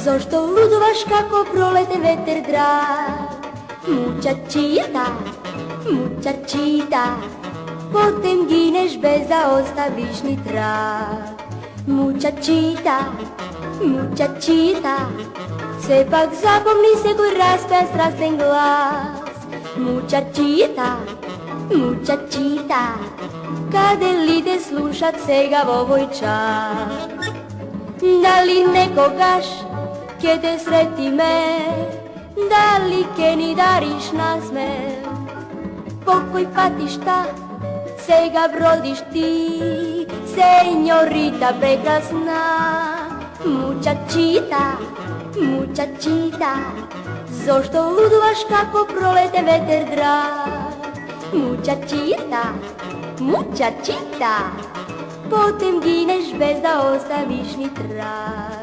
Zašto ludovaš kako prolete veter drag? Mučačita, mučačita, potem gineš bez da ostaviš ni trag. Mučačita, mučačita, sepak zapomni se koji raspe strasten glas. Mučačita, mučačita, kada li te slušat sega v ovoj čas? Da li nekogaš ke te sreti me, da li ke ni dariš nasmeh? Pokoj patiš ta, sega brodiš ti, senjorita prekrasna. Mučačita, mučačita, zašto ludovaš kako prolete veter drag? Mučačita, mučačita, potem gineš bez da ostaviš ni trag.